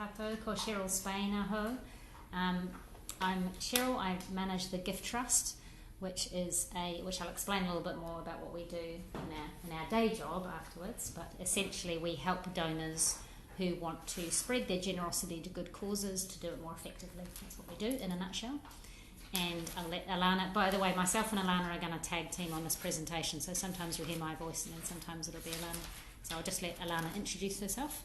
tātou, ko Cheryl Spain aho. I'm Cheryl. I manage the Gift Trust, which I'll explain a little bit more about what we do in our day job afterwards. But essentially, we help donors who want to spread their generosity to good causes to do it more effectively. That's what we do in a nutshell. And I'll let Alana, by the way, myself and Alana are going to tag team on this presentation, so sometimes you'll hear my voice and then sometimes it'll be Alana. So I'll just let Alana introduce herself.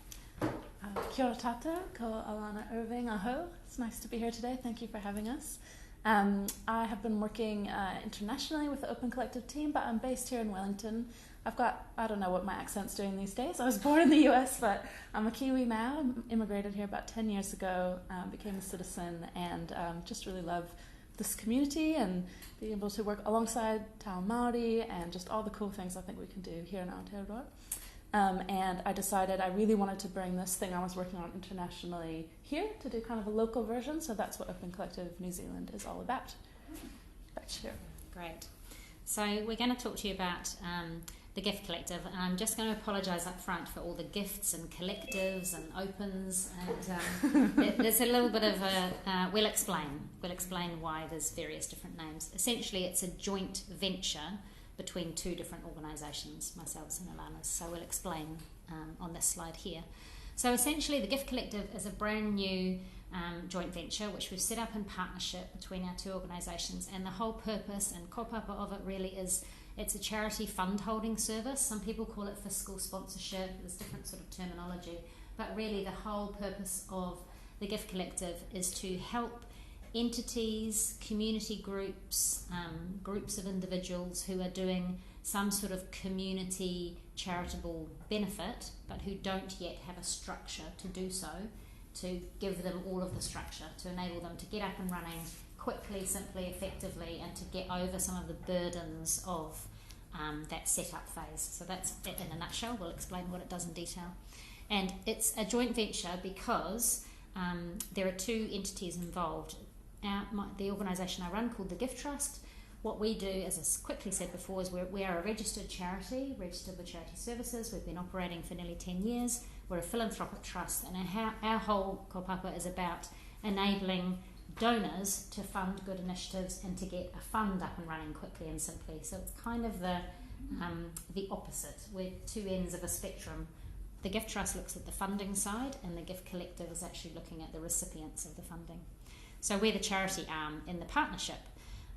Kia ora tātou, ko Alana Irving aho. It's nice to be here today. Thank you for having us. I have been working internationally with the Open Collective team, but I'm based here in Wellington. I don't know what my accent's doing these days. I was born in the US, but I'm a Kiwi now. I immigrated here about 10 years ago, became a citizen, and just really love this community and being able to work alongside Te Ao Māori and just all the cool things I think we can do here in Aotearoa. And I decided I really wanted to bring this thing I was working on internationally here to do kind of a local version, so that's what Open Collective New Zealand is all about. Back to you. Great. So we're going to talk to you about the Gift Collective, and I'm just going to apologise up front for all the gifts and collectives and opens, and there's a little bit of we'll explain why there's various different names. Essentially, it's a joint venture between two different organisations, myself and Alana's, so we'll explain on this slide here. So essentially, the Gift Collective is a brand new joint venture which we've set up in partnership between our two organisations, and the whole purpose and kaupapa of it really is it's a charity fund holding service. Some people call it fiscal sponsorship, there's different sort of terminology, but really the whole purpose of the Gift Collective is to help entities, community groups, groups of individuals who are doing some sort of community charitable benefit but who don't yet have a structure to do so, to give them all of the structure, to enable them to get up and running quickly, simply, effectively, and to get over some of the burdens of that setup phase. So that's it in a nutshell. We'll explain what it does in detail. And it's a joint venture because there are two entities involved. The organisation I run, called the Gift Trust, what we do, as I quickly said before, is we are a registered charity, registered with Charity Services. We've been operating for nearly 10 years. We're a philanthropic trust, and our whole kaupapa is about enabling donors to fund good initiatives and to get a fund up and running quickly and simply. So it's kind of the opposite. We're two ends of a spectrum. The Gift Trust looks at the funding side, and the Gift Collective is actually looking at the recipients of the funding. So we're the charity arm in the partnership,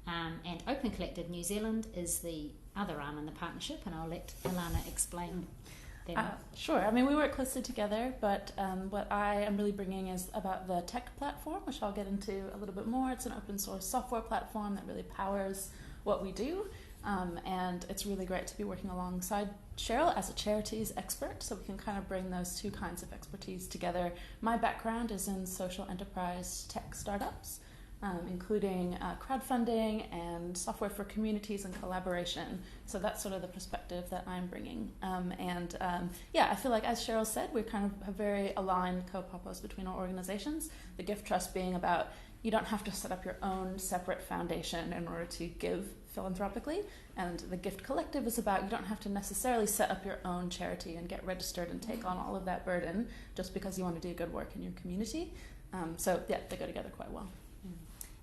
and Open Collective New Zealand is the other arm in the partnership, and I'll let Alana explain them. Sure. I mean, we work closely together, but what I am really bringing is about the tech platform, which I'll get into a little bit more. It's an open source software platform that really powers what we do, and it's really great to be working alongside Cheryl as a charities expert, so we can kind of bring those two kinds of expertise together. My background is in social enterprise tech startups, including crowdfunding and software for communities and collaboration. So that's sort of the perspective that I'm bringing. I feel like, as Cheryl said, we kind of have very aligned kaupapos between our organizations. The Gift Trust being about, you don't have to set up your own separate foundation in order to give philanthropically, and the Gift Collective is about, you don't have to necessarily set up your own charity and get registered and take on all of that burden just because you want to do good work in your community. They go together quite well.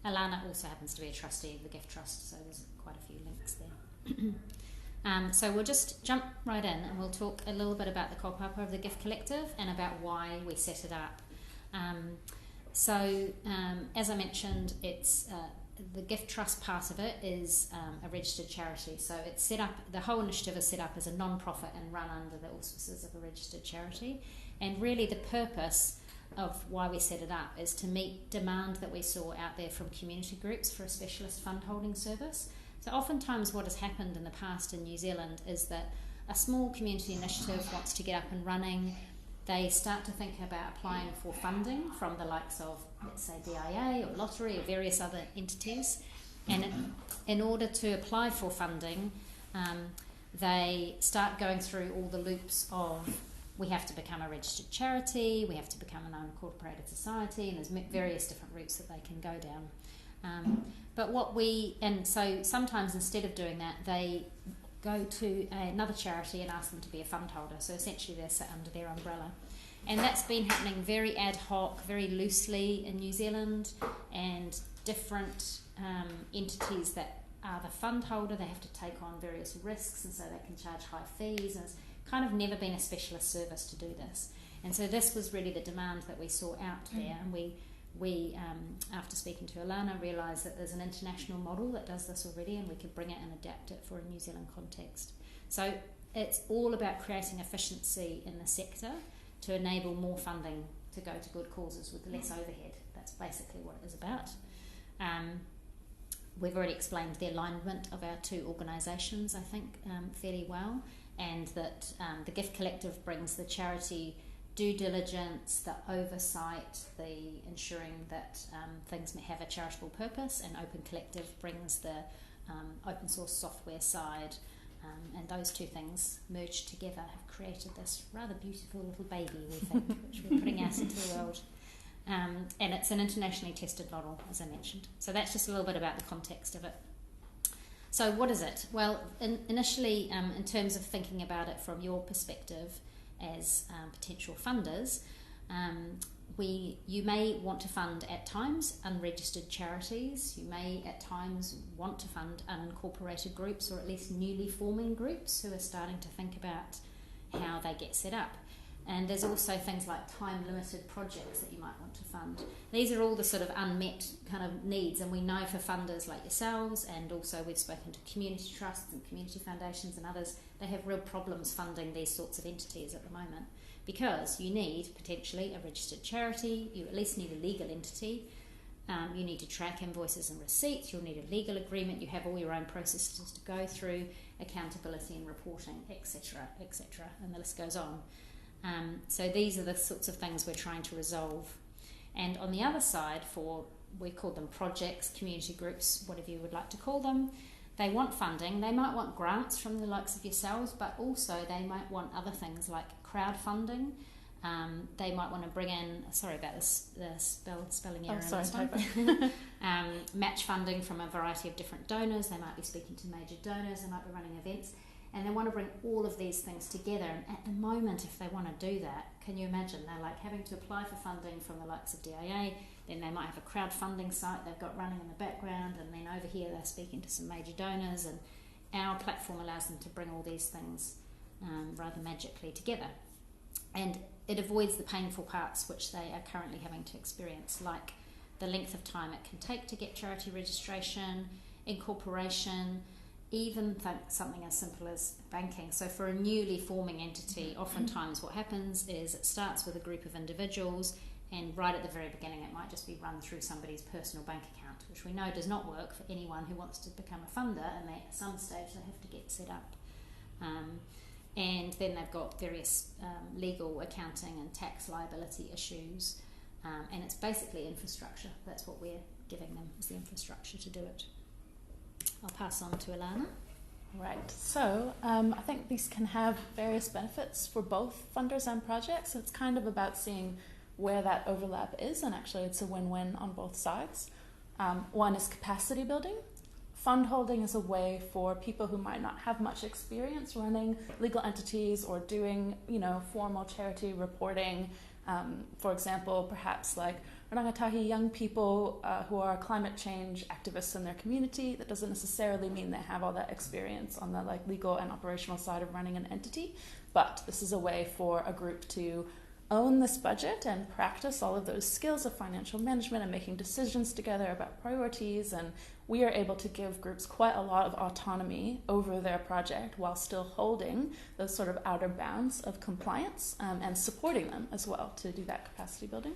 Alana also happens to be a trustee of the Gift Trust, so there's quite a few links there. So we'll just jump right in and we'll talk a little bit about the kaupapa of the Gift Collective and about why we set it up. As I mentioned, it's the Gift Trust part of it is a registered charity. So it's set up, the whole initiative is set up as a non-profit and run under the auspices of a registered charity. And really the purpose of why we set it up is to meet demand that we saw out there from community groups for a specialist fund holding service. So oftentimes what has happened in the past in New Zealand is that a small community initiative wants to get up and running. They start to think about applying for funding from the likes of, let's say, DIA or Lottery or various other entities. And in order to apply for funding, they start going through all the loops of, we have to become a registered charity, we have to become an unincorporated society, and there's various different routes that they can go down. So sometimes instead of doing that, they go to another charity and ask them to be a fund holder. So essentially they're set under their umbrella. And that's been happening very ad hoc, very loosely in New Zealand, and different entities that are the fund holder, they have to take on various risks, and so they can charge high fees, and it's kind of never been a specialist service to do this. And so this was really the demand that we saw out there, and we after speaking to Alana, realised that there's an international model that does this already, and we could bring it and adapt it for a New Zealand context. So it's all about creating efficiency in the sector to enable more funding to go to good causes with less overhead. That's basically what it is about. We've already explained the alignment of our two organisations, I think, fairly well, and that the Gift Collective brings the charity due diligence, the oversight, the ensuring that things may have a charitable purpose, and Open Collective brings the open source software side, and those two things merged together have created this rather beautiful little baby, we think, which we're putting out into the world. And it's an internationally tested model, as I mentioned. So that's just a little bit about the context of it. So what is it? Well, initially, in terms of thinking about it from your perspective as potential funders, you may want to fund at times unregistered charities. You may at times want to fund unincorporated groups, or at least newly forming groups who are starting to think about how they get set up. And there's also things like time-limited projects that you might want to fund. These are all the sort of unmet kind of needs, and we know for funders like yourselves, and also we've spoken to community trusts and community foundations and others, they have real problems funding these sorts of entities at the moment, because you need potentially a registered charity, you at least need a legal entity, you need to track invoices and receipts, you'll need a legal agreement, you have all your own processes to go through, accountability and reporting, etc., and the list goes on. So these are the sorts of things we're trying to resolve. And on the other side, we call them projects, community groups, whatever you would like to call them, they want funding. They might want grants from the likes of yourselves, but also they might want other things like crowdfunding. They might want to bring in, sorry about this, the spelling error in this one. Match funding from a variety of different donors. They might be speaking to major donors, they might be running events. And they want to bring all of these things together. And at the moment, if they want to do that, can you imagine? They're like having to apply for funding from the likes of DIA, then they might have a crowdfunding site they've got running in the background, and then over here they're speaking to some major donors, and our platform allows them to bring all these things rather magically together. And it avoids the painful parts which they are currently having to experience, like the length of time it can take to get charity registration, incorporation, even something as simple as banking. So for a newly forming entity, oftentimes what happens is it starts with a group of individuals, and right at the very beginning it might just be run through somebody's personal bank account, which we know does not work for anyone who wants to become a funder, and at some stage they have to get set up. And then they've got various legal, accounting and tax liability issues, and it's basically infrastructure. That's what we're giving them, is the infrastructure to do it. I'll pass on to Alana. Right, so I think these can have various benefits for both funders and projects. So it's kind of about seeing where that overlap is, and actually it's a win-win on both sides. One is capacity building. Fund holding is a way for people who might not have much experience running legal entities or doing, formal charity reporting. For example, perhaps like rangatahi young people who are climate change activists in their community. That doesn't necessarily mean they have all that experience on the legal and operational side of running an entity, but this is a way for a group to own this budget and practice all of those skills of financial management and making decisions together about priorities. And we are able to give groups quite a lot of autonomy over their project while still holding those sort of outer bounds of compliance and supporting them as well to do that capacity building.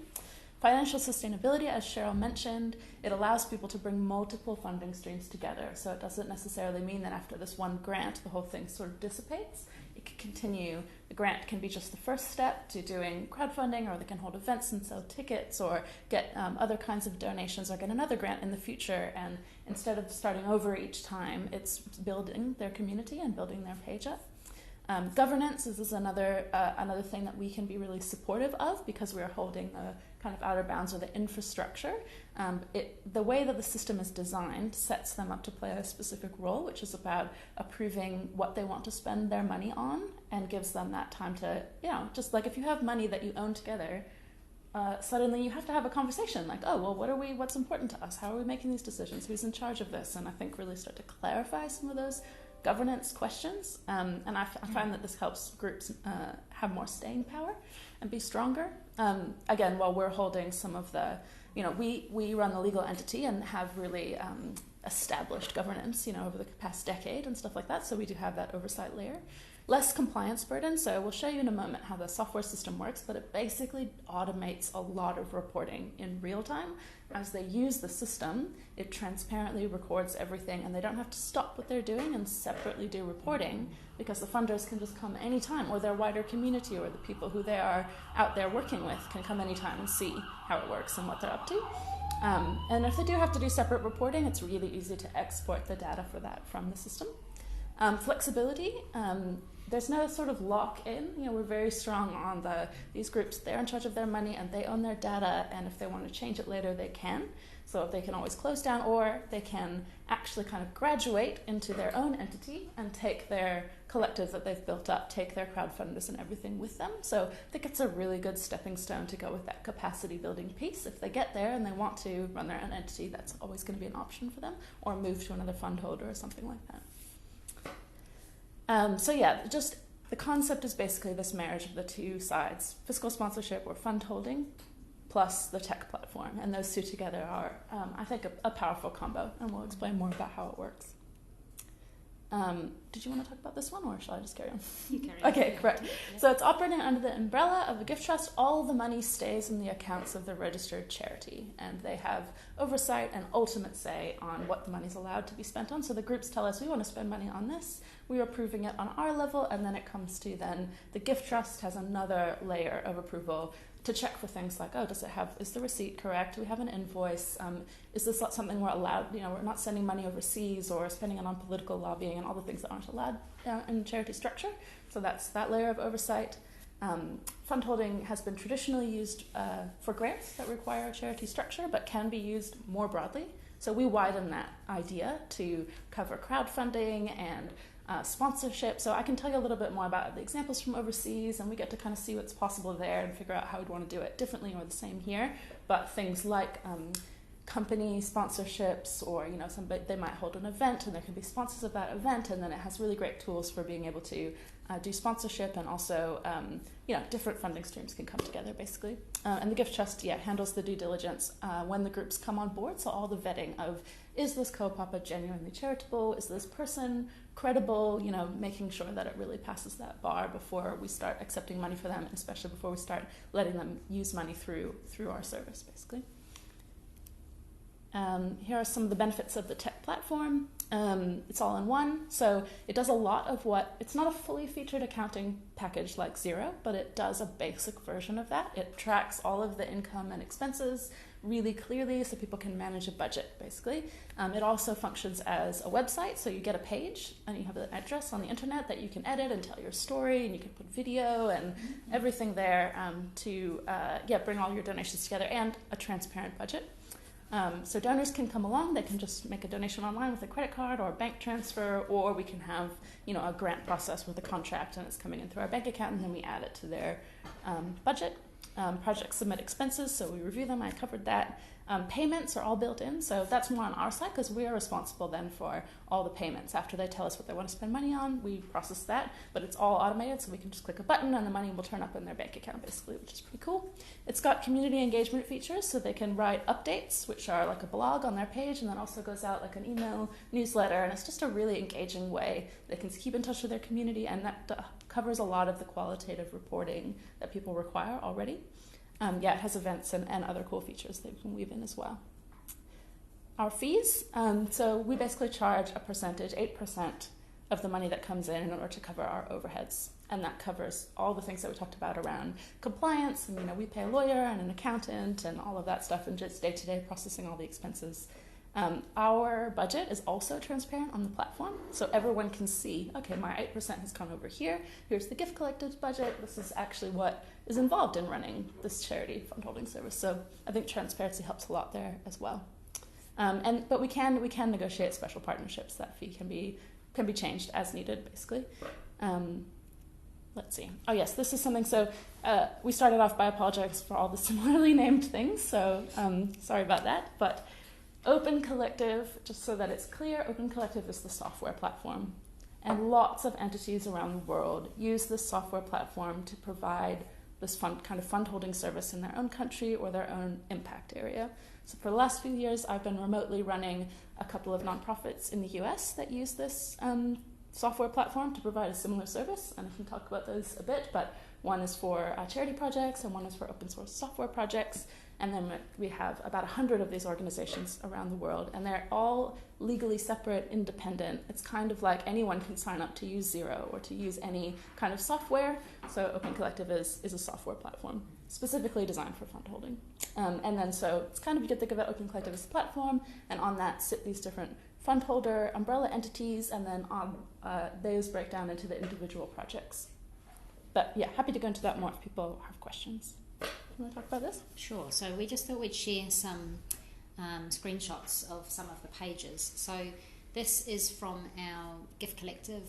Financial sustainability, as Cheryl mentioned, it allows people to bring multiple funding streams together. So it doesn't necessarily mean that after this one grant, the whole thing sort of dissipates. It can continue. The grant can be just the first step to doing crowdfunding, or they can hold events and sell tickets, or get other kinds of donations, or get another grant in the future. And instead of starting over each time, it's building their community and building their page up. Governance is another thing that we can be really supportive of because we are holding the kind of outer bounds of the infrastructure. The way that the system is designed sets them up to play a specific role, which is about approving what they want to spend their money on and gives them that time to, just like if you have money that you own together, suddenly you have to have a conversation like, oh, well, what's important to us? How are we making these decisions? Who's in charge of this? And I think really start to clarify some of those governance questions. And I find that this helps groups have more staying power and be stronger. Again, while we're holding some of the, we run the legal entity and have really established governance, over the past decade and stuff like that. So we do have that oversight layer. Less compliance burden, so we'll show you in a moment how the software system works, but it basically automates a lot of reporting in real time. As they use the system, it transparently records everything, and they don't have to stop what they're doing and separately do reporting, because the funders can just come anytime, or their wider community or the people who they are out there working with can come anytime and see how it works and what they're up to. And if they do have to do separate reporting, it's really easy to export the data for that from the system. Flexibility. There's no sort of lock-in. We're very strong on these groups. They're in charge of their money and they own their data, and if they want to change it later, they can. So they can always close down, or they can actually kind of graduate into their own entity and take their collective that they've built up, take their crowdfunders and everything with them. So I think it's a really good stepping stone to go with that capacity building piece. If they get there and they want to run their own entity, that's always going to be an option for them, or move to another fund holder or something like that. Just the concept is basically this marriage of the two sides, fiscal sponsorship or fund holding, plus the tech platform. And those two together are, I think, a powerful combo. And we'll explain more about how it works. Did you want to talk about this one, or shall I just carry on? You carry on. Okay, correct. Yeah. So it's operating under the umbrella of a gift trust. All the money stays in the accounts of the registered charity, and they have oversight and ultimate say on what the money's allowed to be spent on. So the groups tell us, we want to spend money on this. We're approving it on our level, and then it comes to then the gift trust has another layer of approval to check for things like, is the receipt correct? Do we have an invoice? Is this something we're allowed? We're not sending money overseas or spending it on political lobbying and all the things that aren't allowed in charity structure. So that's that layer of oversight. Fund holding has been traditionally used for grants that require a charity structure, but can be used more broadly. So we widen that idea to cover crowdfunding and sponsorship. So I can tell you a little bit more about the examples from overseas, and we get to kind of see what's possible there and figure out how we'd want to do it differently or the same here. But things like company sponsorships, or they might hold an event and there can be sponsors of that event, and then it has really great tools for being able to do sponsorship, and also different funding streams can come together basically. And the gift trust handles the due diligence when the groups come on board. So all the vetting of, is this kaupapa genuinely charitable? Is this person credible? Making sure that it really passes that bar before we start accepting money for them, and especially before we start letting them use money through our service basically. Here are some of the benefits of the tech platform. It's all in one, so it does a lot of it's not a fully featured accounting package like Xero, but it does a basic version of that. It tracks all of the income and expenses really clearly so people can manage a budget basically. It also functions as a website, so you get a page and you have an address on the internet that you can edit and tell your story, and you can put video and everything there to bring all your donations together, and a transparent budget. So donors can come along, they can just make a donation online with a credit card or a bank transfer, or we can have a grant process with a contract and it's coming in through our bank account, and then we add it to their budget. Projects submit expenses, so we review them. I covered that. Payments are all built in, so that's more on our side because we are responsible then for all the payments. After they tell us what they want to spend money on, we process that, but it's all automated, so we can just click a button and the money will turn up in their bank account basically, which is pretty cool. It's got community engagement features, so they can write updates, which are like a blog on their page, and then also goes out like an email newsletter, and it's just a really engaging way they can keep in touch with their community, and that covers a lot of the qualitative reporting that people require already. It has events and other cool features that you can weave in as well. Our fees, so we basically charge a percentage, 8% of the money that comes in order to cover our overheads. And that covers all the things that we talked about around compliance, and we pay a lawyer and an accountant and all of that stuff, and just day-to-day processing all the expenses. Our budget is also transparent on the platform, so everyone can see, okay, my 8% has gone over here, here's the Gift Collective's budget, this is actually what is involved in running this charity fund holding service. So I think transparency helps a lot there as well. But we can negotiate special partnerships. That fee can be changed as needed, basically. Let's see. Oh yes, this is something. So we started off by apologizing for all the similarly named things. So sorry about that. But Open Collective, just so that it's clear, Open Collective is the software platform, and lots of entities around the world use this software platform to provide this kind of fund holding service in their own country or their own impact area. So for the last few years, I've been remotely running a couple of nonprofits in the US that use this software platform to provide a similar service, and I can talk about those a bit, but one is for charity projects and one is for open source software projects, and then we have about 100 of these organizations around the world, and they're all legally separate, independent. It's kind of like anyone can sign up to use Xero or to use any kind of software, so Open Collective is a software platform specifically designed for fund holding. And then so it's kind of, you get to think of it, Open Collective as a platform, and on that sit these different fund holder umbrella entities, and then on those break down into the individual projects. But yeah, happy to go into that more if people have questions. You want to talk about this? Sure. So we just thought we'd share some screenshots of some of the pages. So this is from our Gift Collective,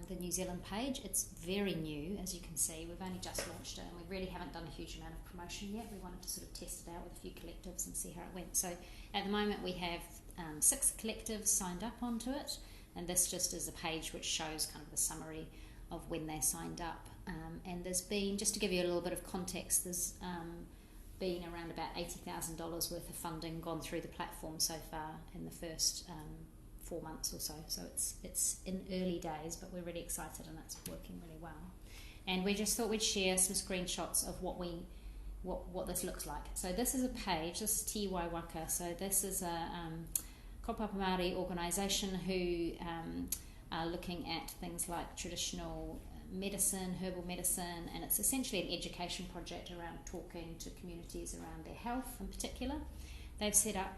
the New Zealand page. It's very new, as you can see. We've only just launched it, and we really haven't done a huge amount of promotion yet. We wanted to sort of test it out with a few collectives and see how it went. So at the moment we have 6 collectives signed up onto it, and this just is a page which shows kind of the summary of when they signed up. And there's been, just to give you a little bit of context, there's been around about $80,000 worth of funding gone through the platform so far in the first 4 months or so. So it's in early days, but we're really excited and it's working really well. And we just thought we'd share some screenshots of what this looks like. So this is a page, this is Te Waiwaka. So this is a kaupapa Māori organisation who are looking at things like traditional medicine, herbal medicine, and it's essentially an education project around talking to communities around their health in particular. They've set up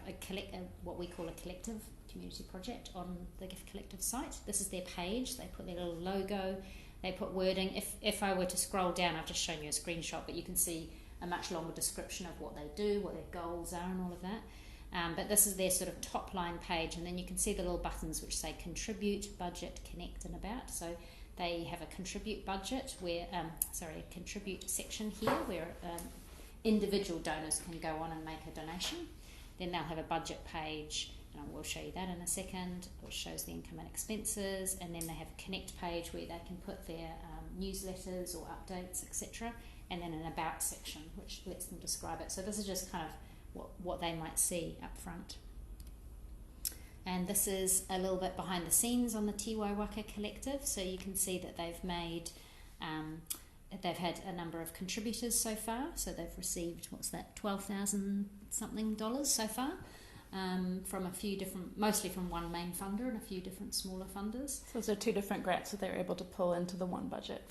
what we call a collective community project on the Gift Collective site. This is their page. They put their little logo, they put wording. If I were to scroll down, I've just shown you a screenshot, but you can see a much longer description of what they do, what their goals are and all of that. But this is their sort of top line page, and then you can see the little buttons which say contribute, budget, connect and about. So they have a contribute budget where, a contribute section here where individual donors can go on and make a donation. Then they'll have a budget page, and I will show you that in a second, which shows the income and expenses. And then they have a connect page where they can put their newsletters or updates, etc. And then an about section, which lets them describe it. So this is just kind of what they might see up front. And this is a little bit behind the scenes on the Te Waiwaka Collective. So you can see that they've made, they've had a number of contributors so far. So they've received, $12,000 something so far from a few different, mostly from one main funder and a few different smaller funders. So those are 2 different grants that they're able to pull into the one budget.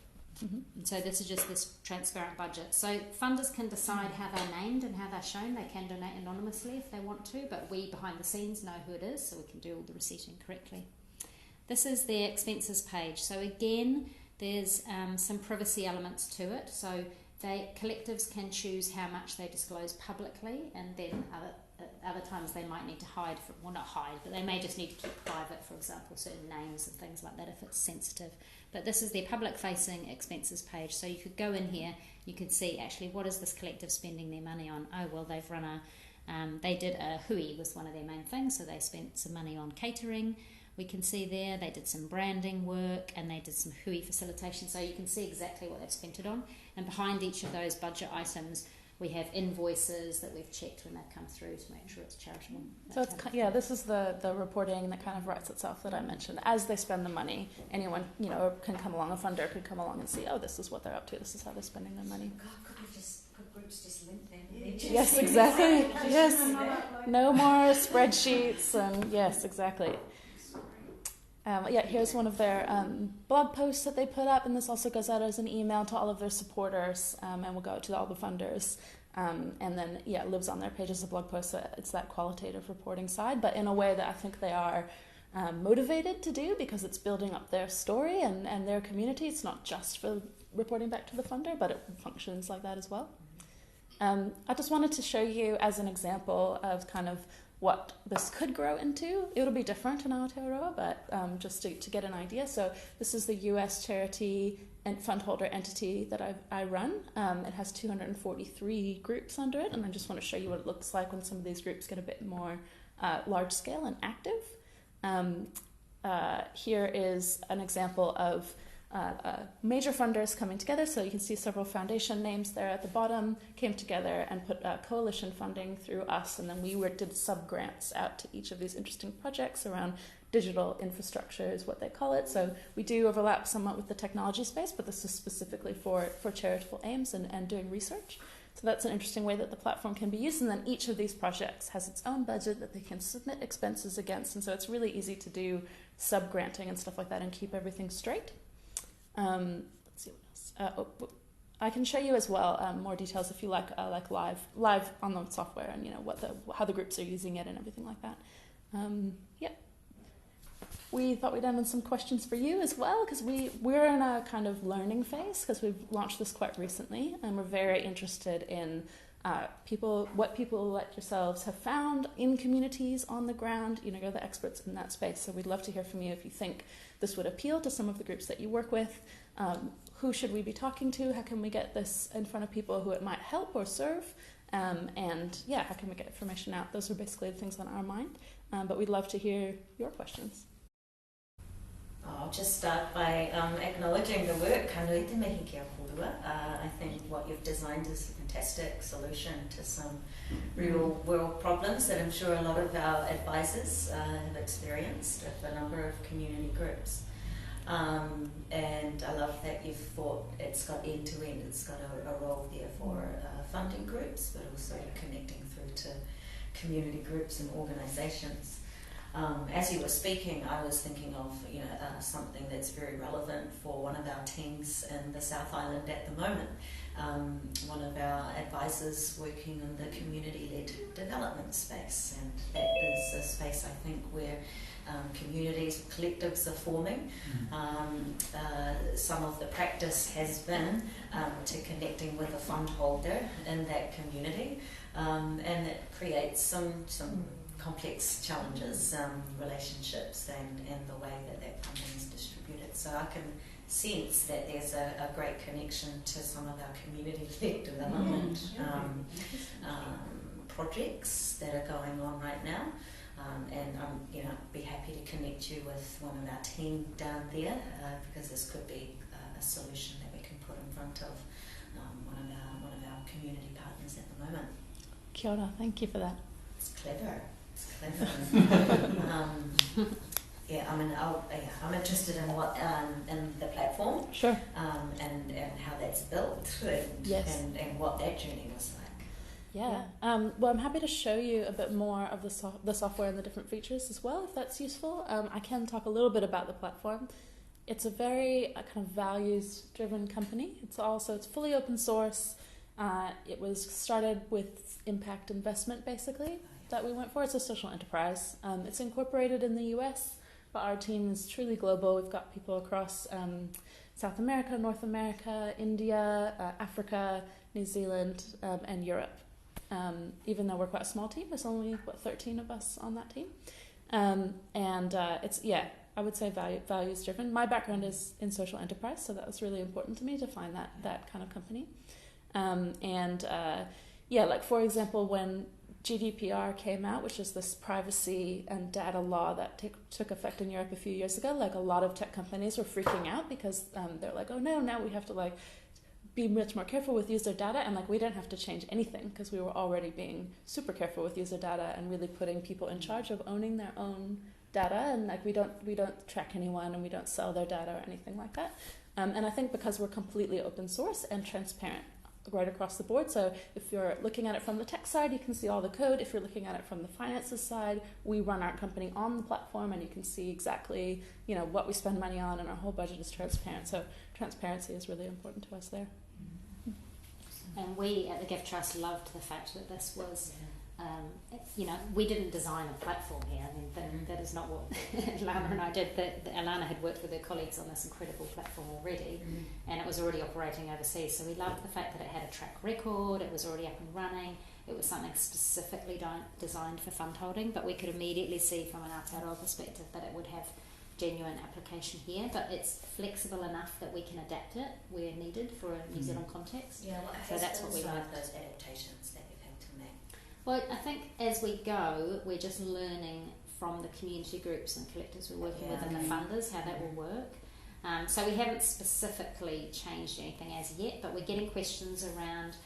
Mm-hmm. And so this is just this transparent budget. So funders can decide how they're named and how they're shown. They can donate anonymously if they want to, but we behind the scenes know who it is, so we can do all the receipting correctly. This is their expenses page. So again, there's some privacy elements to it. So collectives can choose how much they disclose publicly, and then other times they might need to hide, not hide, but they may just need to keep private, for example, certain names and things like that if it's sensitive. But this is their public-facing expenses page, so you could go in here, you could see actually what is this collective spending their money on. Oh, well, they've run they did a hui was one of their main things, so they spent some money on catering. We can see there they did some branding work and they did some hui facilitation, so you can see exactly what they've spent it on. And behind each of those budget items, we have invoices that we've checked when they've come through to make sure it's charitable. So it's this is the reporting that kind of writes itself that I mentioned. As they spend the money, anyone can come along, a funder could come along and see, oh, this is what they're up to, this is how they're spending their money. God, could groups just link them? Yes, exactly. Yes, no more spreadsheets, and yes, exactly. Here's one of their blog posts that they put up, and this also goes out as an email to all of their supporters, and will go out to all the funders. and then lives on their page as a blog post. So it's that qualitative reporting side, but in a way that I think they are motivated to do, because it's building up their story and their community. It's not just for reporting back to the funder, but it functions like that as well. I just wanted to show you as an example of kind of what this could grow into. It'll be different in Aotearoa, but just to get an idea. So this is the US charity and fund holder entity that I run. It has 243 groups under it, and I just want to show you what it looks like when some of these groups get a bit more large scale and active. Here is an example of major funders coming together. So you can see several foundation names there at the bottom came together and put coalition funding through us, and then we did sub-grants out to each of these interesting projects around digital infrastructure is what they call it. So we do overlap somewhat with the technology space, but this is specifically for charitable aims and doing research. So that's an interesting way that the platform can be used, and then each of these projects has its own budget that they can submit expenses against, and so it's really easy to do sub-granting and stuff like that and keep everything straight. Let's see what else. I can show you as well more details if you like live on the software, and how the groups are using it and everything like that. We thought we'd end on some questions for you as well, because we're in a kind of learning phase, because we've launched this quite recently, and we're very interested in what people like yourselves have found in communities on the ground. You're the experts in that space, so we'd love to hear from you if you think this would appeal to some of the groups that you work with. Who should we be talking to? How can we get this in front of people who it might help or serve? How can we get information out? Those are basically the things on our mind, but we'd love to hear your questions. I'll just start by acknowledging the work. Ka nui te mihi kia korua. I think what you've designed is a fantastic solution to some real world problems that I'm sure a lot of our advisors have experienced with a number of community groups. And I love that you've thought it's got end to end. It's got a role there for funding groups, but also connecting through to community groups and organisations. As you were speaking, I was thinking of something that's very relevant for one of our teams in the South Island at the moment. One of our advisors working in the community-led development space, and that is a space I think where communities, collectives are forming. Some of the practice has been to connecting with a fund holder in that community, and it creates some complex challenges, relationships, and the way that funding is distributed. So I can sense that there's a great connection to some of our community-led development projects that are going on right now. And I'm be happy to connect you with one of our team down there, because this could be a solution that we can put in front of one of our community partners at the moment. Kia ora, thank you for that. It's clever. I'm interested in what in the platform, sure, and how that's built, and what that journey was like. Yeah. Well, I'm happy to show you a bit more of the software and the different features as well, if that's useful. I can talk a little bit about the platform. It's a very kind of values-driven company. It's fully open source. It was started with impact investment, basically, that we went for. It's a social enterprise. It's incorporated in the US, but our team is truly global. We've got people across South America, North America, India, Africa, New Zealand, and Europe. Even though we're quite a small team, there's only 13 of us on that team. It's I would say values driven. My background is in social enterprise, so that was really important to me to find that kind of company. For example, when GDPR came out, which is this privacy and data law that took effect in Europe a few years ago, a lot of tech companies were freaking out because they're like, oh no, now we have to be much more careful with user data, and we didn't have to change anything because we were already being super careful with user data and really putting people in charge of owning their own data, and we don't track anyone and we don't sell their data or anything like that. And I think because we're completely open source and transparent right across the board, so if you're looking at it from the tech side, you can see all the code. If you're looking at it from the finances side, we run our company on the platform, and you can see exactly what we spend money on, and our whole budget is transparent. So transparency is really important to us there. And we at the Gift Trust loved the fact that this was, we didn't design a platform here. I mean, that is not what Alana and I did. Alana had worked with her colleagues on this incredible platform already, and it was already operating overseas. So we loved the fact that it had a track record, it was already up and running, it was something specifically designed for fund holding, but we could immediately see from an Aotearoa perspective that it would have genuine application here, but it's flexible enough that we can adapt it where needed for a New Zealand context. Yeah, what So that's what we some like. of those adaptations that you've had to make? Well, I think as we go, we're just learning from the community groups and collectives we're working with and the funders how that will work. So we haven't specifically changed anything as yet, but we're getting questions around,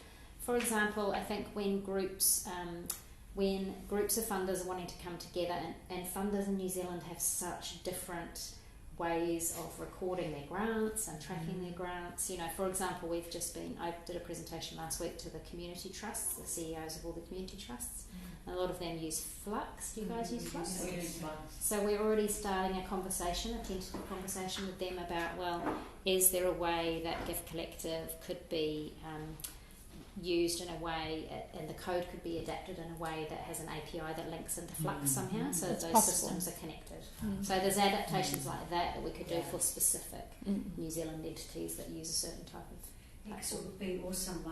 for example, I think when groups of funders are wanting to come together, and funders in New Zealand have such different ways of recording their grants and tracking their grants. For example, I did a presentation last week to the community trusts, the CEOs of all the community trusts, and a lot of them use Flux. Do you guys use Flux? We use Flux. So we're already starting a tentative conversation with them about, well, is there a way that Gift Collective could be used in a way, and the code could be adapted in a way that has an API that links into Flux somehow, so that those systems are connected. So there's adaptations like that we could do for specific New Zealand entities that use a certain type of So it would be awesome,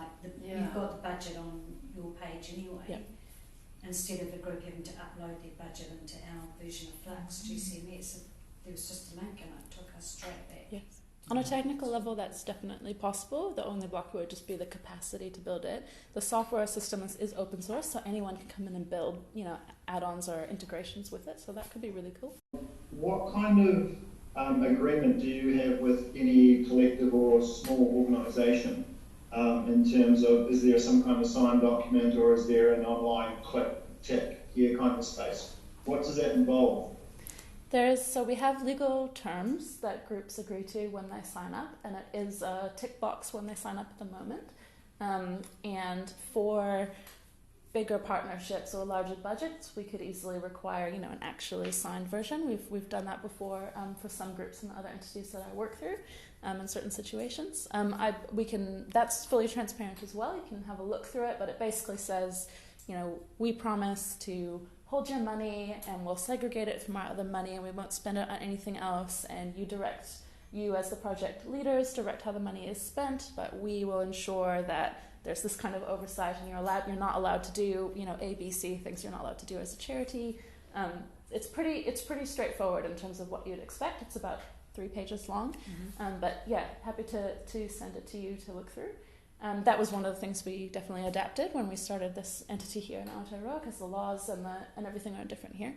you've got the budget on your page anyway. Instead of the group having to upload their budget into our version of Flux, GCMS, there was just a link and it took us straight back. Yes. On a technical level, that's definitely possible. The only block would just be the capacity to build it. The software system is open source, so anyone can come in and build, add-ons or integrations with it. So that could be really cool. What kind of agreement do you have with any collective or small organisation in terms of, is there some kind of signed document or is there an online click, tick here kind of space? What does that involve? So we have legal terms that groups agree to when they sign up, and it is a tick box when they sign up at the moment. And for bigger partnerships or larger budgets, we could easily require, an actually signed version. We've done that before for some groups and other entities that I work through in certain situations. That's fully transparent as well. You can have a look through it, but it basically says, we promise to hold your money and we'll segregate it from our other money and we won't spend it on anything else, and you as the project leaders direct how the money is spent, but we will ensure that there's this kind of oversight and you're not allowed to do A, B, C things you're not allowed to do as a charity. It's pretty straightforward in terms of what you'd expect. It's about 3 pages long, but yeah, happy to send it to you to look through. That was one of the things we definitely adapted when we started this entity here in Aotearoa, because the laws and everything are different here.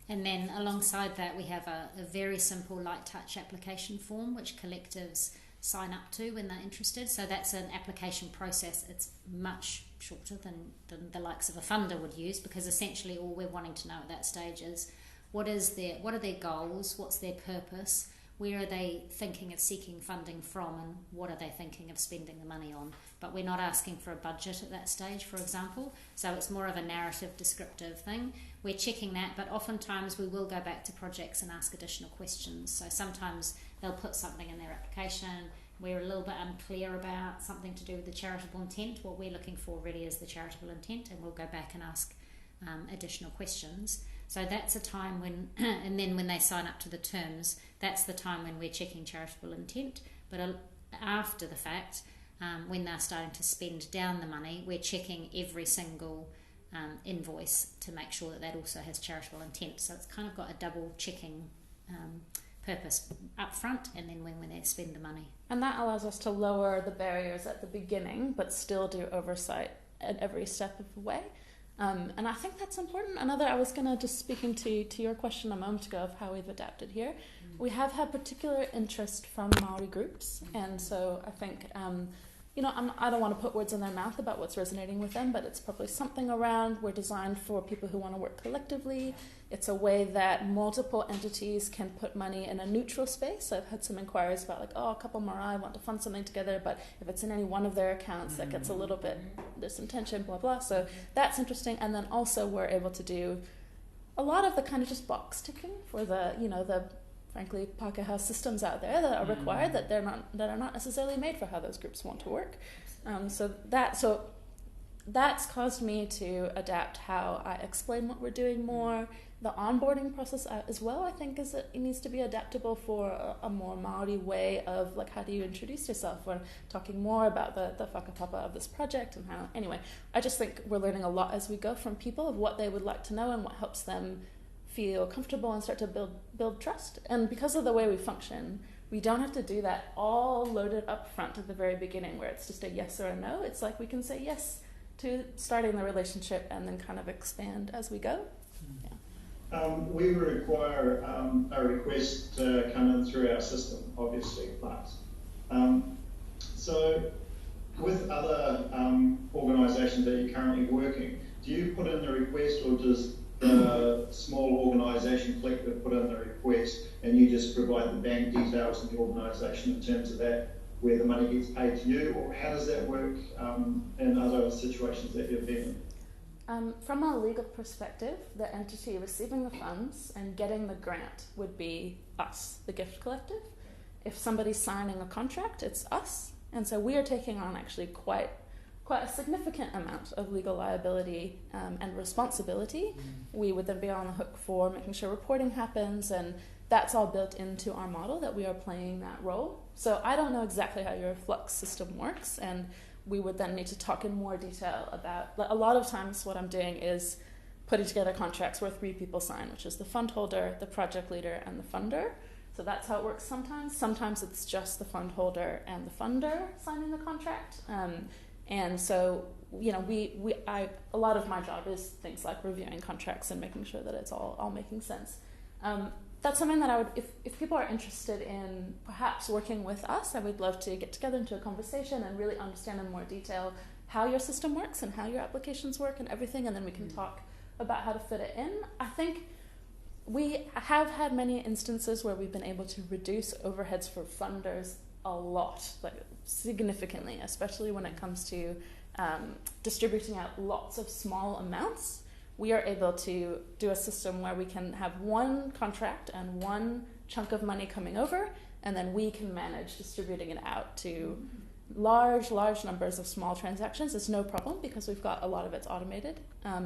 And then alongside that, we have a very simple light touch application form which collectives sign up to when they're interested. So that's an application process. It's much shorter than the likes of a funder would use, because essentially all we're wanting to know at that stage is what are their goals, what's their purpose, where are they thinking of seeking funding from, and what are they thinking of spending the money on. But we're not asking for a budget at that stage, for example, so it's more of a narrative descriptive thing. We're checking that, but oftentimes we will go back to projects and ask additional questions. So sometimes they'll put something in their application we're a little bit unclear about, something to do with the charitable intent. What we're looking for really is the charitable intent, and we'll go back and ask additional questions. So that's a time when, and then when they sign up to the terms, that's the time when we're checking charitable intent. But after the fact, when they're starting to spend down the money, we're checking every single invoice to make sure that that also has charitable intent. So it's kind of got a double checking purpose up front, and then when they spend the money. And that allows us to lower the barriers at the beginning, but still do oversight at every step of the way. And I think that's important. I was going to just speaking to your question a moment ago of how we've adapted here. We have had particular interest from Māori groups, and so I think I don't want to put words in their mouth about what's resonating with them, but it's probably something around we're designed for people who want to work collectively. It's a way that multiple entities can put money in a neutral space. I've had some inquiries about a couple Marae want to fund something together, but if it's in any one of their accounts, that gets a little bit, there's some tension, blah, blah. So that's interesting. And then also we're able to do a lot of the kind of just box ticking for the frankly, Pākehā systems out there that are required that are not necessarily made for how those groups want to work. So that's caused me to adapt how I explain what we're doing more. The onboarding process as well, I think, it needs to be adaptable for a more Māori way of like, how do you introduce yourself? We're talking more about the whakapapa of this project and how, anyway, I just think we're learning a lot as we go from people of what they would like to know and what helps them feel comfortable and start to build trust. And because of the way we function, we don't have to do that all loaded up front at the very beginning where it's just a yes or a no. It's like we can say yes to starting the relationship and then kind of expand as we go. We require a request to come in through our system, obviously, Flux. So with other organisations that you're currently working, do you put in the request, or does the small organisation collective put in the request and you just provide the bank details of the organisation in terms of that, where the money gets paid to you, or how does that work in other situations that you've been in? From a legal perspective, the entity receiving the funds and getting the grant would be us, the Gift Collective. If somebody's signing a contract, it's us. And so we are taking on actually quite a significant amount of legal liability and responsibility. We would then be on the hook for making sure reporting happens, and that's all built into our model that we are playing that role. So I don't know exactly how your Flux system works, and we would then need to talk in more detail about, a lot of times what I'm doing is putting together contracts where 3 people sign, which is the fund holder, the project leader, and the funder. So that's how it works sometimes. Sometimes it's just the fund holder and the funder signing the contract. And so, a lot of my job is things like reviewing contracts and making sure that it's all making sense. That's something that I would, if people are interested in perhaps working with us, I would love to get together into a conversation and really understand in more detail how your system works and how your applications work and everything, and then we can talk about how to fit it in. I think we have had many instances where we've been able to reduce overheads for funders a lot, like significantly, especially when it comes to distributing out lots of small amounts. We are able to do a system where we can have one contract and one chunk of money coming over, and then we can manage distributing it out to large numbers of small transactions. It's no problem because we've got a lot of it's automated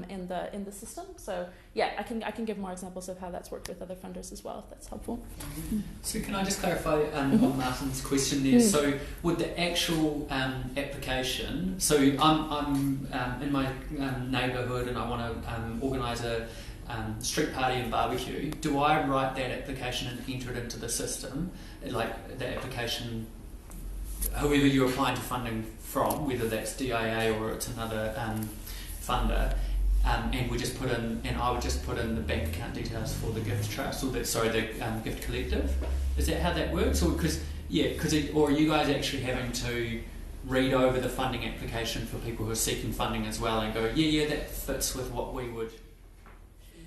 in the system. So yeah, I can give more examples of how that's worked with other funders as well, if that's helpful. So can I just clarify on Martin's question there? So with the actual application, so I'm in my neighbourhood and I want to organise a street party and barbecue. Do I write that application and enter it into the system, like the application, whoever you're applying to funding from, whether that's DIA or it's another funder, and we just put in, and I would just put in the bank account details for the gift trust, or the gift collective. Is that how that works? Or or are you guys actually having to read over the funding application for people who are seeking funding as well and go, yeah, that fits with what we would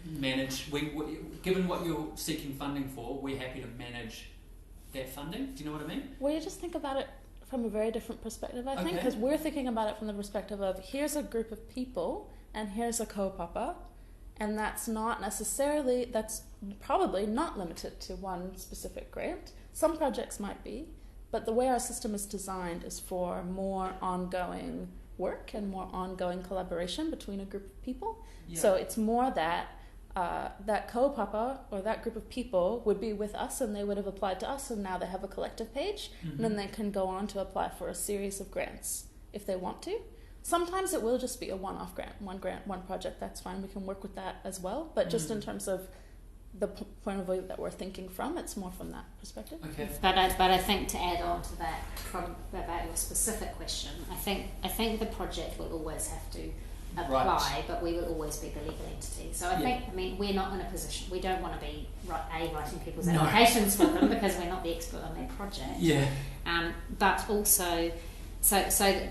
manage. Given what you're seeking funding for, we're happy to manage that funding. Do you know what I mean? Well, you just think about it from a very different perspective, I think, because we're thinking about it from the perspective of here's a group of people and here's a kaupapa, and that's probably not limited to one specific grant. Some projects might be, but the way our system is designed is for more ongoing work and more ongoing collaboration between a group of people. Yeah. So it's more that that kaupapa or that group of people would be with us and they would have applied to us, and now they have a collective page, and then they can go on to apply for a series of grants if they want to. Sometimes it will just be a one-off grant, one project, that's fine, we can work with that as well, but just in terms of the point of view that we're thinking from, it's more from that perspective. Okay. But I think to add on to that, about your specific question, I think the project will always have to apply, but we will always be the legal entity. So I think, we're not in a position, we don't want to be writing people's applications for them because we're not the expert on their project. Yeah. But also, so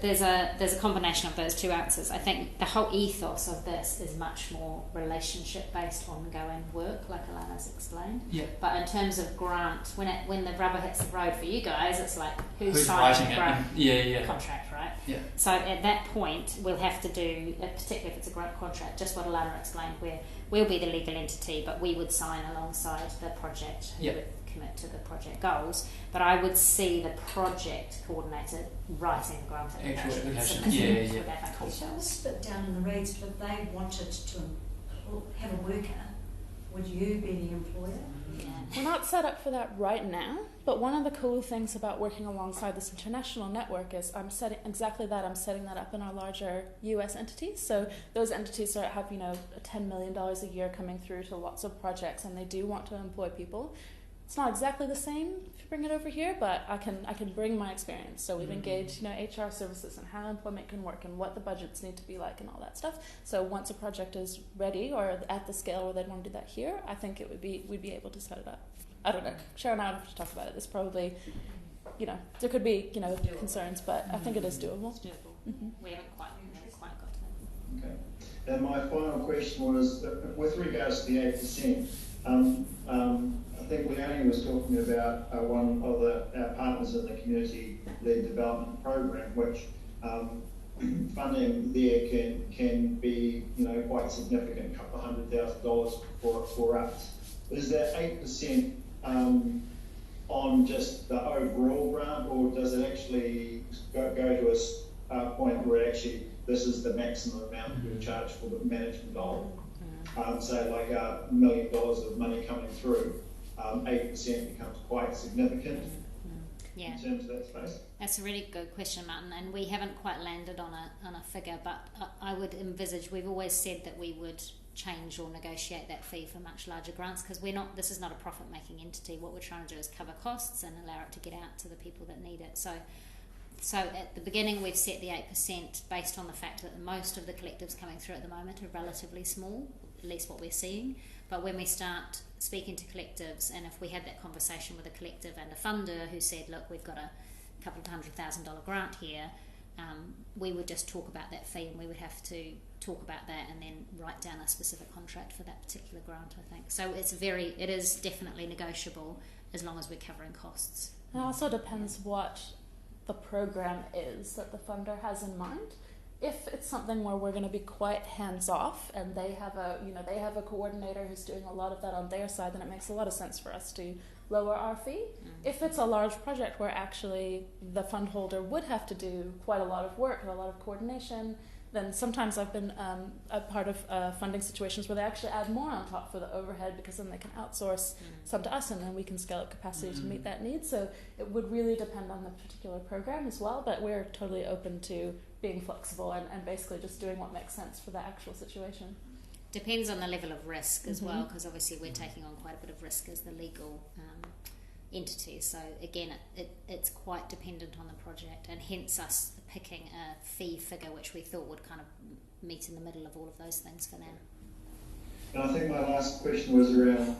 there's a combination of those two answers. I think the whole ethos of this is much more relationship-based, ongoing work, like Alana's explained. Yeah. But in terms of grant, when the rubber hits the road for you guys, it's like who's signing the grant contract, right? Yeah. So at that point, we'll have to do, particularly if it's a grant contract, just what Alana explained, where we'll be the legal entity, but we would sign alongside the project who would commit to the project goals. But I would see the project coordinator writing the grant Actual application. application, With that Cool. So it's a bit down in the reeds, but if they wanted to have a worker, would you be the employer? Yeah. We're not set up for that right now, but one of the cool things about working alongside this international network is I'm setting that up in our larger US entities. So those entities have, $10 million a year coming through to lots of projects, and they do want to employ people. It's not exactly the same if you bring it over here, but I can bring my experience. So we've engaged, HR services and how employment can work and what the budgets need to be like and all that stuff. So once a project is ready or at the scale where they'd want to do that here, I think we'd be able to set it up. I don't know. Sharon and I have to talk about it. It's probably, there could be, concerns, but I think it is doable. It's doable. Mm-hmm. We haven't quite got to that. Okay. And my final question was, with regards to the 8%, I think Leonie was talking about one of our partners in the community-led development program, which funding there can be quite significant, $200,000 for us. Is that 8% on just the overall grant, or does it actually go to a point where actually this is the maximum amount we charge for the management dollar? Say like $1 million of money coming through, 8% becomes quite significant in terms of that space. That's a really good question, Martin, and we haven't quite landed on a figure, but I would envisage, we've always said that we would change or negotiate that fee for much larger grants, because this is not a profit-making entity. What we're trying to do is cover costs and allow it to get out to the people that need it. So at the beginning we've set the 8% based on the fact that most of the collectives coming through at the moment are relatively small, at least what we're seeing. But when we start speaking to collectives, and if we had that conversation with a collective and a funder who said, look, we've got a couple of $100,000 grant here, we would just talk about that fee, and we would have to talk about that and then write down a specific contract for that particular grant, I think. So it is definitely negotiable as long as we're covering costs. It also depends what the program is that the funder has in mind. If it's something where we're going to be quite hands-off and they have a coordinator who's doing a lot of that on their side, then it makes a lot of sense for us to lower our fee. If it's a large project where actually the fund holder would have to do quite a lot of work and a lot of coordination, then sometimes I've been a part of funding situations where they actually add more on top for the overhead, because then they can outsource some to us and then we can scale up capacity to meet that need. So it would really depend on the particular program as well, but we're totally open to being flexible and basically just doing what makes sense for the actual situation. Depends on the level of risk as well, because obviously we're taking on quite a bit of risk as the legal entity. So again, it's quite dependent on the project, and hence us picking a fee figure which we thought would kind of meet in the middle of all of those things for now. And I think my last question was around,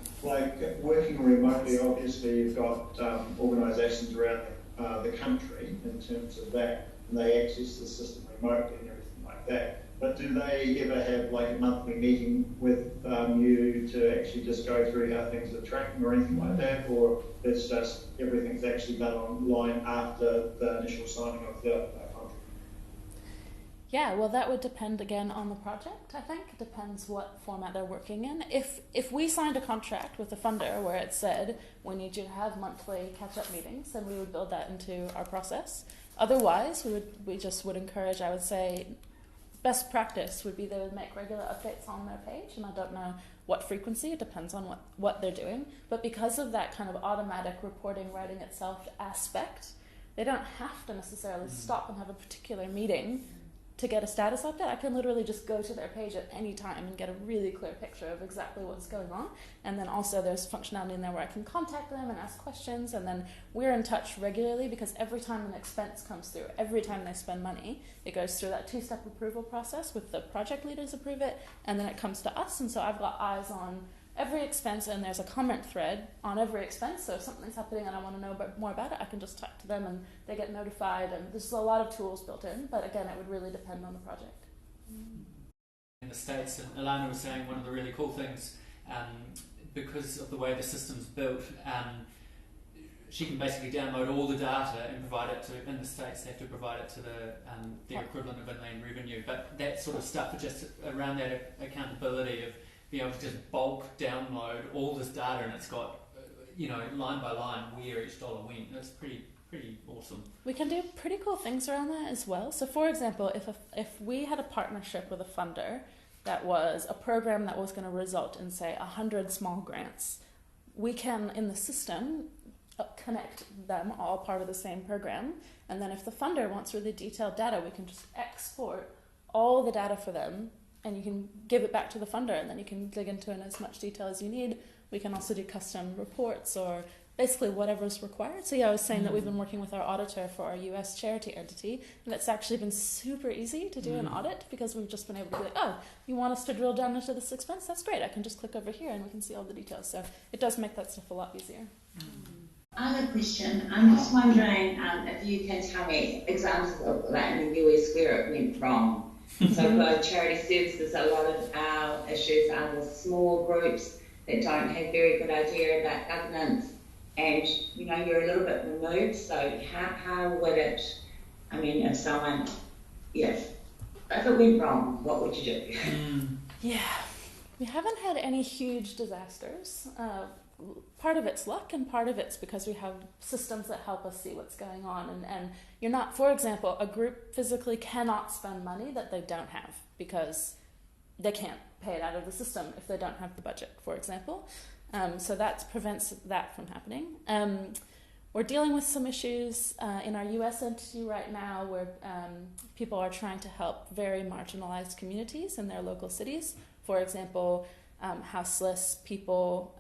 working remotely. Obviously, you've got organisations around the country in terms of that, and they access the system remotely and everything like that. But do they ever have a monthly meeting with you to actually just go through how things are tracking or anything like that, or it's just everything's actually done online after the initial signing of the contract? Yeah, well, that would depend again on the project. I think it depends what format they're working in. If we signed a contract with the funder where it said we need you to have monthly catch-up meetings, then we would build that into our process. Otherwise, we just would encourage, I would say, best practice would be they would make regular updates on their page, and I don't know what frequency, it depends on what they're doing. But because of that kind of automatic reporting writing itself aspect, they don't have to necessarily stop and have a particular meeting to get a status update. I can literally just go to their page at any time and get a really clear picture of exactly what's going on. And then also there's functionality in there where I can contact them and ask questions, and then we're in touch regularly, because every time an expense comes through, every time they spend money, it goes through that two-step approval process with the project leaders approve it, and then it comes to us. And so I've got eyes on every expense, and there's a comment thread on every expense. So if something's happening and I want to know more about it, I can just talk to them and they get notified. And there's a lot of tools built in, but again, it would really depend on the project. In the States, and Alana was saying one of the really cool things, because of the way the system's built, she can basically download all the data and provide it to, in the States they have to provide it to the equivalent of inland revenue. But that sort of stuff, just around that accountability of being able to just bulk download all this data, and it's got line by line where each dollar went. That's pretty awesome. We can do pretty cool things around that as well. So, for example, if we had a partnership with a funder that was a program that was going to result in, say, 100 small grants, we can, in the system, connect them all part of the same program. And then if the funder wants really detailed data, we can just export all the data for them, and you can give it back to the funder, and then you can dig into it in as much detail as you need. We can also do custom reports or basically whatever's required. So yeah, I was saying that we've been working with our auditor for our US charity entity, and it's actually been super easy to do an audit, because we've just been able to be like, oh, you want us to drill down into this expense? That's great. I can just click over here and we can see all the details. So it does make that stuff a lot easier. I have a question. I'm just wondering if you can tell me examples of that in the US where it went wrong. So for charity services, a lot of our issues are with small groups that don't have very good idea about governance, and you're a little bit removed. So how would it? I mean, if someone, if it went wrong, what would you do? Yeah, we haven't had any huge disasters. Part of it's luck, and part of it's because we have systems that help us see what's going on. And you're not, for example, a group physically cannot spend money that they don't have, because they can't pay it out of the system if they don't have the budget, for example. So that prevents that from happening. We're dealing with some issues in our US entity right now where people are trying to help very marginalized communities in their local cities. For example, houseless people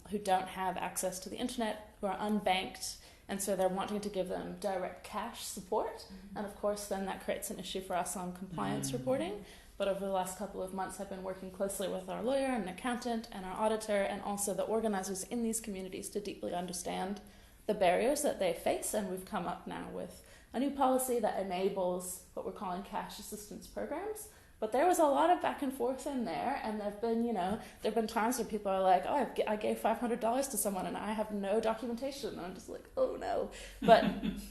who don't have access to the internet, who are unbanked, and so they're wanting to give them direct cash support. And of course, then that creates an issue for us on compliance reporting. But over the last couple of months, I've been working closely with our lawyer and accountant and our auditor, and also the organizers in these communities, to deeply understand the barriers that they face. And we've come up now with a new policy that enables what we're calling cash assistance programs. But there was a lot of back and forth in there, and there've been times where people are like, oh, I gave $500 to someone and I have no documentation, and I'm just like, oh no. But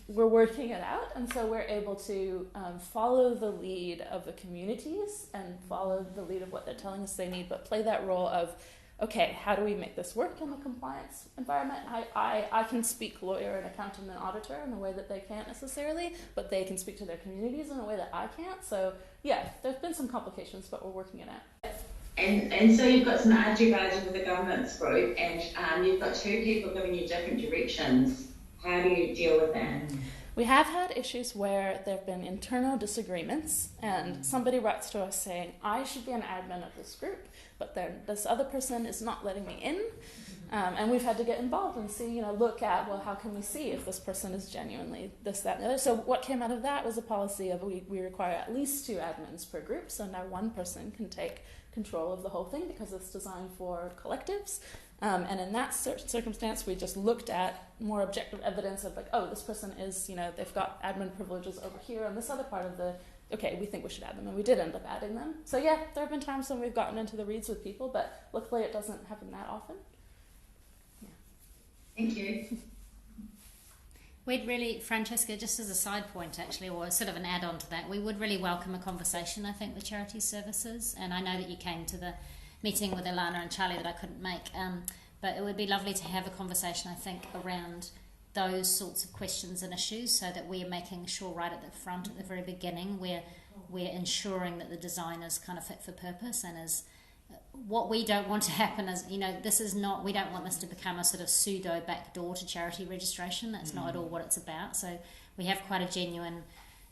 we're working it out, and so we're able to follow the lead of the communities and follow the lead of what they're telling us they need, but play that role of, okay, how do we make this work in the compliance environment? I can speak lawyer and accountant and auditor in a way that they can't necessarily, but they can speak to their communities in a way that I can't. So yeah, there's been some complications, but we're working it out. And so you've got some argy-bargy with the governance group, and you've got two people giving you different directions. How do you deal with that? We have had issues where there have been internal disagreements, and somebody writes to us saying, I should be an admin of this group, but then this other person is not letting me in. And we've had to get involved and see, look at, well, how can we see if this person is genuinely this, that, and the other. So what came out of that was a policy of we require at least 2 admins per group, so now one person can take control of the whole thing because it's designed for collectives. And in that circumstance, we just looked at more objective evidence of like, oh, this person is, they've got admin privileges over here on this other part of okay, we think we should add them, and we did end up adding them. So yeah, there have been times when we've gotten into the weeds with people, but luckily it doesn't happen that often. Yeah. Thank you. We'd really, Francesca, just as a side point actually, or sort of an add-on to that, we would really welcome a conversation, I think, with Charity Services. And I know that you came to the meeting with Ilana and Charlie that I couldn't make, but it would be lovely to have a conversation, I think, around those sorts of questions and issues, so that we're making sure right at the front, at the very beginning, we're ensuring that the design is kind of fit for purpose. And is what we don't want to happen is, this is not, we don't want this to become a sort of pseudo backdoor to charity registration. That's not at all what it's about. So we have quite a genuine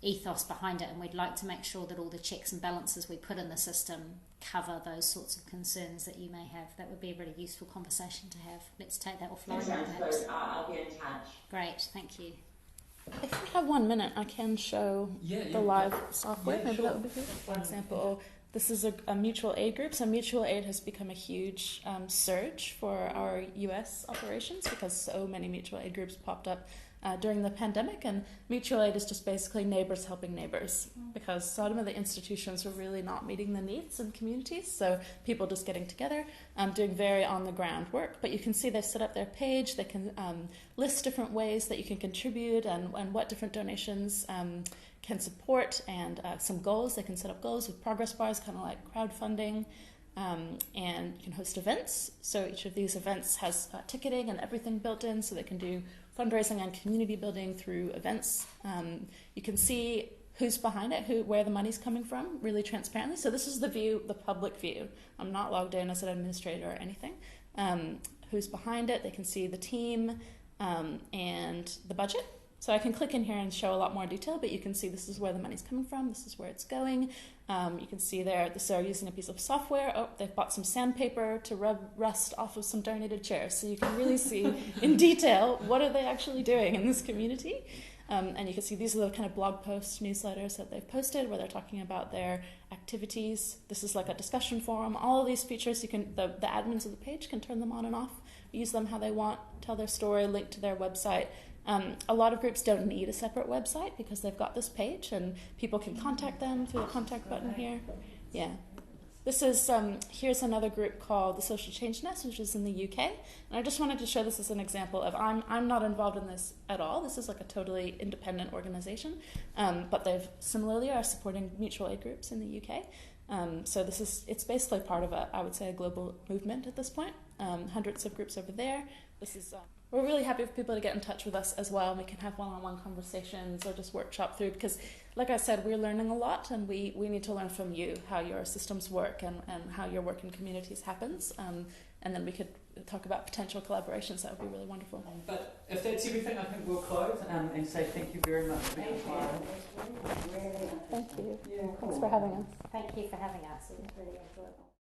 ethos behind it, and we'd like to make sure that all the checks and balances we put in the system cover those sorts of concerns that you may have. That would be a really useful conversation to have. Let's take that offline. That sounds good. I'll be in touch. Great, thank you. If we have 1 minute, I can show the live software. Maybe sure. That would be good. For example, this is a mutual aid group. So mutual aid has become a huge surge for our US operations because so many mutual aid groups popped up during the pandemic, and mutual aid is just basically neighbors helping neighbors, because some of the institutions were really not meeting the needs in communities, so people just getting together, doing very on-the-ground work. But you can see they set up their page, they can list different ways that you can contribute and what different donations can support, and some goals. They can set up goals with progress bars, kind of like crowdfunding. and you can host events. So each of these events has ticketing and everything built in, so they can do fundraising and community building through events. You can see who's behind it, where the money's coming from, really transparently. So this is the view, the public view. I'm not logged in as an administrator or anything. Who's behind it? They can see the team and the budget. So I can click in here and show a lot more detail, but you can see this is where the money's coming from, this is where it's going. You can see there, they're using a piece of software. Oh, they've bought some sandpaper to rub rust off of some donated chairs. So you can really see in detail what are they actually doing in this community. And you can see these are the kind of blog posts, newsletters that they've posted where they're talking about their activities. This is like a discussion forum. All of these features, the admins of the page can turn them on and off, use them how they want, tell their story, link to their website. A lot of groups don't need a separate website because they've got this page and people can contact them through the contact button here. Yeah. This is, here's another group called the Social Change Nest, which is in the UK. And I just wanted to show this as an example of, I'm not involved in this at all. This is like a totally independent organization. But they've similarly are supporting mutual aid groups in the UK. So it's basically part of I would say a global movement at this point. Hundreds of groups over there. We're really happy for people to get in touch with us as well. We can have one-on-one conversations or just workshop through, because like I said, we're learning a lot, and we need to learn from you how your systems work and how your work in communities happens. And then we could talk about potential collaborations. That would be really wonderful. But if that's everything, I think we'll close and say thank you very much for your time. Thank you. Yeah, thanks for having us. Thank you for having us. It was really enjoyable.